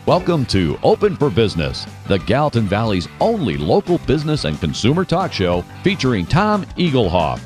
Welcome to Open for Business, the Gallatin Valley's only local business and consumer talk show featuring Tom Egelhoff,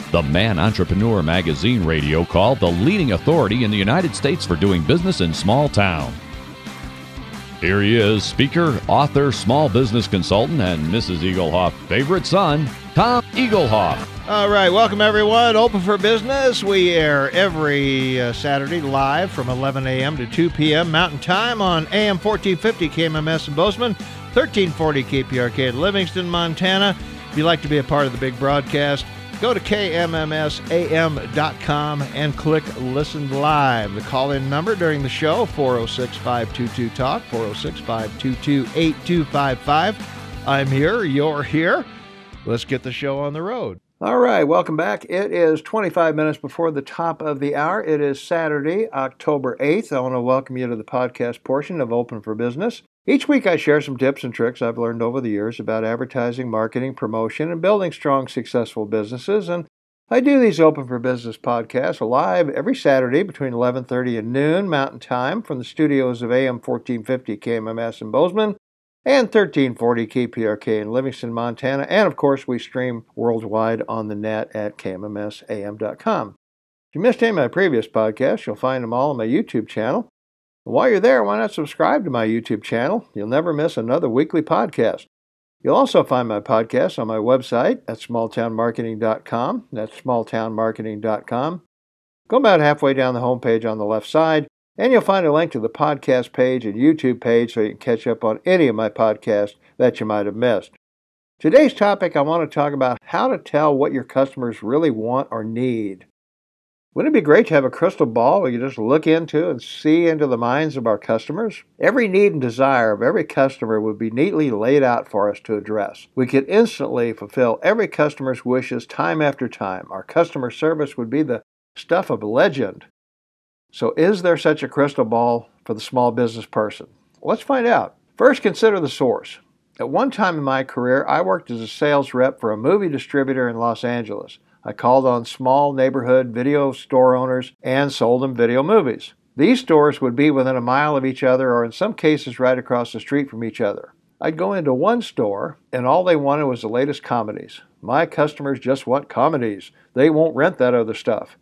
the Man Entrepreneur Magazine radio called the leading authority in the United States for doing business in small town. Here he is, speaker, author, small business consultant, and Mrs. Egelhoff's favorite son, Tom Egelhoff. All right, welcome everyone. Open for Business. We air every Saturday live from 11 a.m. to 2 p.m. Mountain Time on AM 1450 KMMS in Bozeman, 1340 KPRK in Livingston, Montana. If you'd like to be a part of the big broadcast, go to KMMSAM.com and click Listen Live. The call-in number during the show, 406-522-TALK, 406-522-8255. I'm here, you're here. Let's get the show on the road. All right, welcome back. It is 25 minutes before the top of the hour. It is Saturday, October 8th. I want to welcome you to the podcast portion of Open for Business. Each week I share some tips and tricks I've learned over the years about advertising, marketing, promotion, and building strong, successful businesses. And I do these Open for Business podcasts live every Saturday between 11:30 and noon Mountain Time from the studios of AM 1450 KMMS in Bozeman and 1340 KPRK in Livingston, Montana. And, of course, we stream worldwide on the net at KMMSAM.com. If you missed any of my previous podcasts, you'll find them all on my YouTube channel. And while you're there, why not subscribe to my YouTube channel? You'll never miss another weekly podcast. You'll also find my podcast on my website at smalltownmarketing.com. That's smalltownmarketing.com. Go about halfway down the homepage on the left side, and you'll find a link to the podcast page and YouTube page so you can catch up on any of my podcasts that you might have missed. Today's topic, I want to talk about how to tell what your customers really want or need. Wouldn't it be great to have a crystal ball we can just look into and see into the minds of our customers? Every need and desire of every customer would be neatly laid out for us to address. We could instantly fulfill every customer's wishes time after time. Our customer service would be the stuff of legend. So is there such a crystal ball for the small business person? Let's find out. First, consider the source. At one time in my career, I worked as a sales rep for a movie distributor in Los Angeles. I called on small neighborhood video store owners and sold them video movies. These stores would be within a mile of each other or in some cases right across the street from each other. I'd go into one store and all they wanted was the latest comedies. My customers just want comedies. They won't rent that other stuff.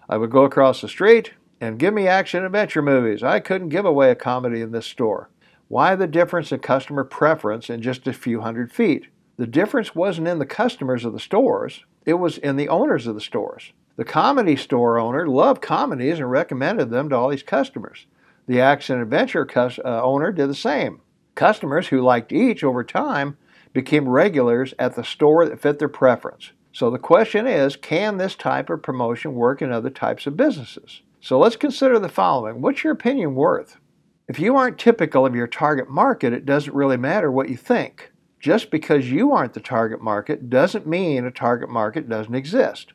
I would go across the street and give me action-adventure movies. I couldn't give away a comedy in this store. Why the difference in customer preference in just a few hundred feet? The difference wasn't in the customers of the stores. It was in the owners of the stores. The comedy store owner loved comedies and recommended them to all these customers. The action-adventure owner did the same. Customers who liked each over time became regulars at the store that fit their preference. So the question is, can this type of promotion work in other types of businesses? So let's consider the following. What's your opinion worth? If you aren't typical of your target market, it doesn't really matter what you think. Just because you aren't the target market doesn't mean a target market doesn't exist.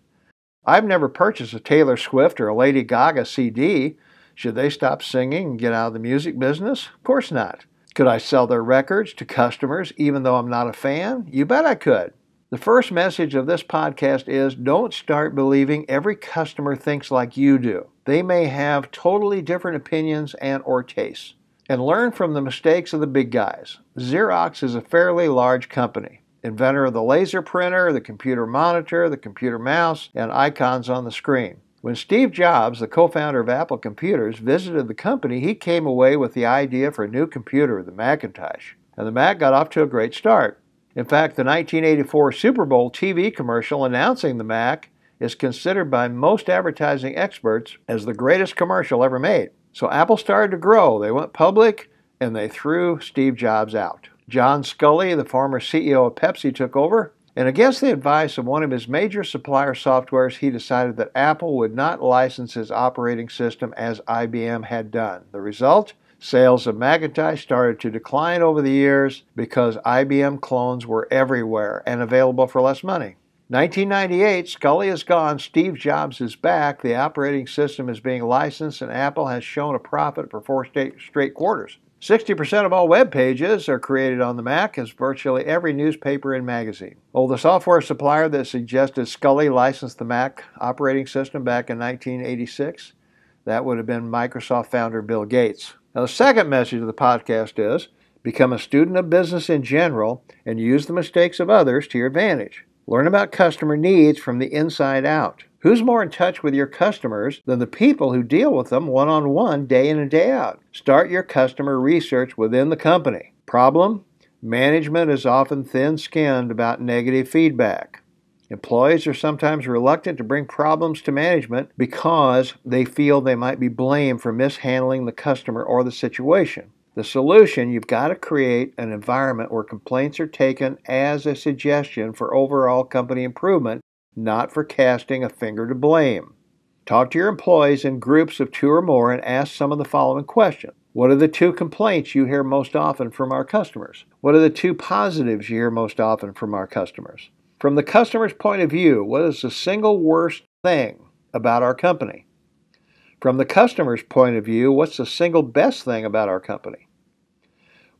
I've never purchased a Taylor Swift or a Lady Gaga CD. Should they stop singing and get out of the music business? Of course not. Could I sell their records to customers even though I'm not a fan? You bet I could. The first message of this podcast is don't start believing every customer thinks like you do. They may have totally different opinions and or tastes. And learn from the mistakes of the big guys. Xerox is a fairly large company. Inventor of the laser printer, the computer monitor, the computer mouse, and icons on the screen. When Steve Jobs, the co-founder of Apple Computers, visited the company, he came away with the idea for a new computer, the Macintosh. And the Mac got off to a great start. In fact, the 1984 Super Bowl TV commercial announcing the Mac is considered by most advertising experts as the greatest commercial ever made. So Apple started to grow. They went public, and they threw Steve Jobs out. John Sculley, the former CEO of Pepsi, took over, and against the advice of one of his major supplier softwares, he decided that Apple would not license his operating system as IBM had done. The result? Sales of Macintosh started to decline over the years because IBM clones were everywhere and available for less money. 1998, Sculley is gone, Steve Jobs is back, the operating system is being licensed, and Apple has shown a profit for 4 straight quarters. 60% of all web pages are created on the Mac, as virtually every newspaper and magazine. Oh, the software supplier that suggested Sculley licensed the Mac operating system back in 1986, that would have been Microsoft founder Bill Gates. Now, the second message of the podcast is become a student of business in general and use the mistakes of others to your advantage. Learn about customer needs from the inside out. Who's more in touch with your customers than the people who deal with them one-on-one day in and day out? Start your customer research within the company. Problem? Management is often thin-skinned about negative feedback. Employees are sometimes reluctant to bring problems to management because they feel they might be blamed for mishandling the customer or the situation. The solution, you've got to create an environment where complaints are taken as a suggestion for overall company improvement, not for casting a finger to blame. Talk to your employees in groups of 2 or more and ask some of the following questions. What are the 2 complaints you hear most often from our customers? What are the 2 positives you hear most often from our customers? From the customer's point of view, what is the single worst thing about our company? From the customer's point of view, what's the single best thing about our company?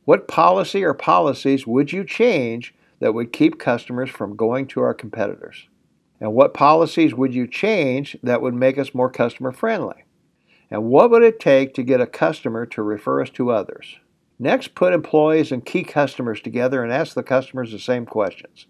What policy or policies would you change that would keep customers from going to our competitors? And what policies would you change that would make us more customer friendly? And what would it take to get a customer to refer us to others? Next, put employees and key customers together and ask the customers the same questions.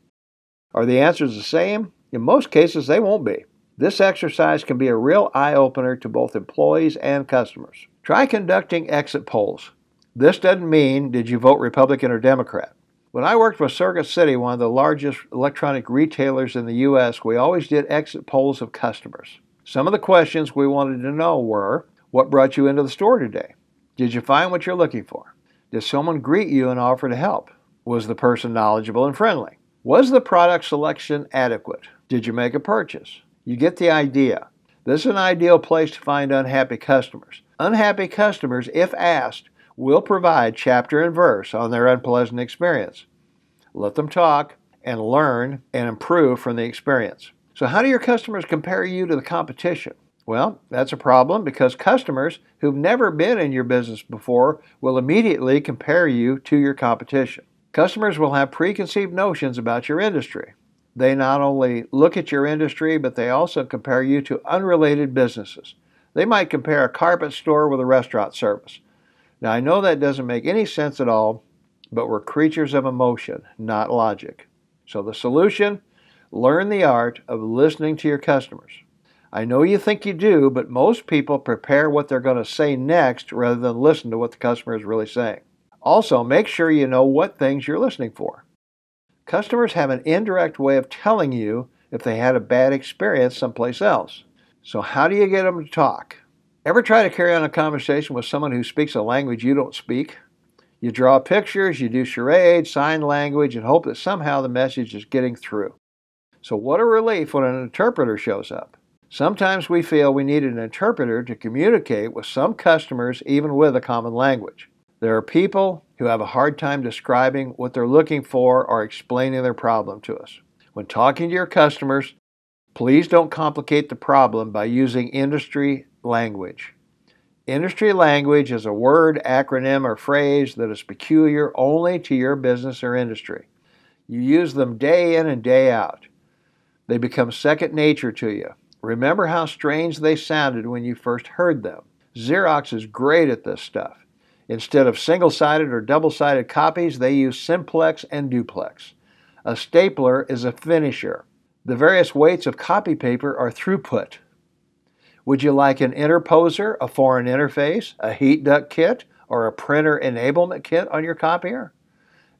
Are the answers the same? In most cases, they won't be. This exercise can be a real eye-opener to both employees and customers. Try conducting exit polls. This doesn't mean, did you vote Republican or Democrat? When I worked with Circuit City, one of the largest electronic retailers in the U.S., we always did exit polls of customers. Some of the questions we wanted to know were, what brought you into the store today? Did you find what you're looking for? Did someone greet you and offer to help? Was the person knowledgeable and friendly? Was the product selection adequate? Did you make a purchase? You get the idea. This is an ideal place to find unhappy customers. Unhappy customers, if asked, will provide chapter and verse on their unpleasant experience. Let them talk and learn and improve from the experience. So how do your customers compare you to the competition? Well, that's a problem because customers who've never been in your business before will immediately compare you to your competition. Customers will have preconceived notions about your industry. They not only look at your industry, but they also compare you to unrelated businesses. They might compare a carpet store with a restaurant service. Now, I know that doesn't make any sense at all, but we're creatures of emotion, not logic. So the solution, learn the art of listening to your customers. I know you think you do, but most people prepare what they're going to say next rather than listen to what the customer is really saying. Also, make sure you know what things you're listening for. Customers have an indirect way of telling you if they had a bad experience someplace else. So how do you get them to talk? Ever try to carry on a conversation with someone who speaks a language you don't speak? You draw pictures, you do charades, sign language, and hope that somehow the message is getting through. So what a relief when an interpreter shows up. Sometimes we feel we need an interpreter to communicate with some customers even with a common language. There are people who have a hard time describing what they're looking for or explaining their problem to us. When talking to your customers, please don't complicate the problem by using industry language. Industry language is a word, acronym, or phrase that is peculiar only to your business or industry. You use them day in and day out. They become second nature to you. Remember how strange they sounded when you first heard them. Xerox is great at this stuff. Instead of single-sided or double-sided copies, they use simplex and duplex. A stapler is a finisher. The various weights of copy paper are throughput. Would you like an interposer, a foreign interface, a heat duct kit, or a printer enablement kit on your copier?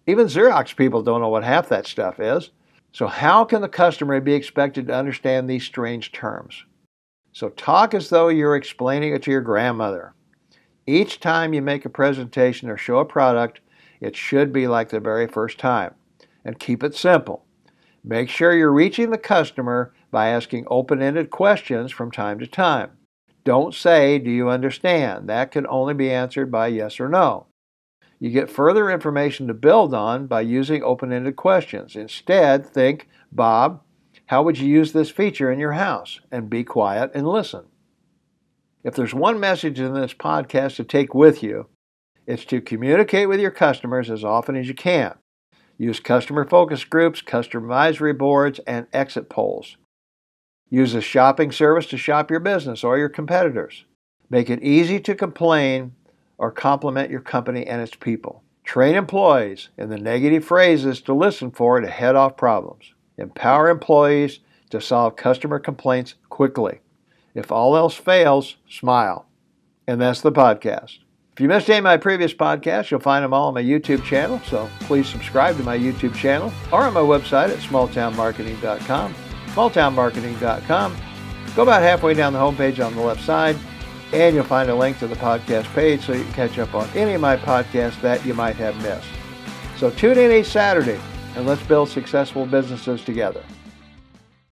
Even Xerox people don't know what half that stuff is. So how can the customer be expected to understand these strange terms? So talk as though you're explaining it to your grandmother. Each time you make a presentation or show a product, it should be like the very first time. And keep it simple. Make sure you're reaching the customer by asking open-ended questions from time to time. Don't say, "Do you understand?" That can only be answered by yes or no. You get further information to build on by using open-ended questions. Instead, think, "Bob, how would you use this feature in your house?" And be quiet and listen. If there's one message in this podcast to take with you, it's to communicate with your customers as often as you can. Use customer focus groups, customer advisory boards, and exit polls. Use a shopping service to shop your business or your competitors. Make it easy to complain or complement your company and its people. Train employees in the negative phrases to listen for to head off problems. Empower employees to solve customer complaints quickly. If all else fails, smile. And that's the podcast. If you missed any of my previous podcasts, you'll find them all on my YouTube channel, so please subscribe to my YouTube channel or on my website at smalltownmarketing.com. Smalltownmarketing.com. Go about halfway down the homepage on the left side, and you'll find a link to the podcast page so you can catch up on any of my podcasts that you might have missed. So tune in each Saturday, and let's build successful businesses together.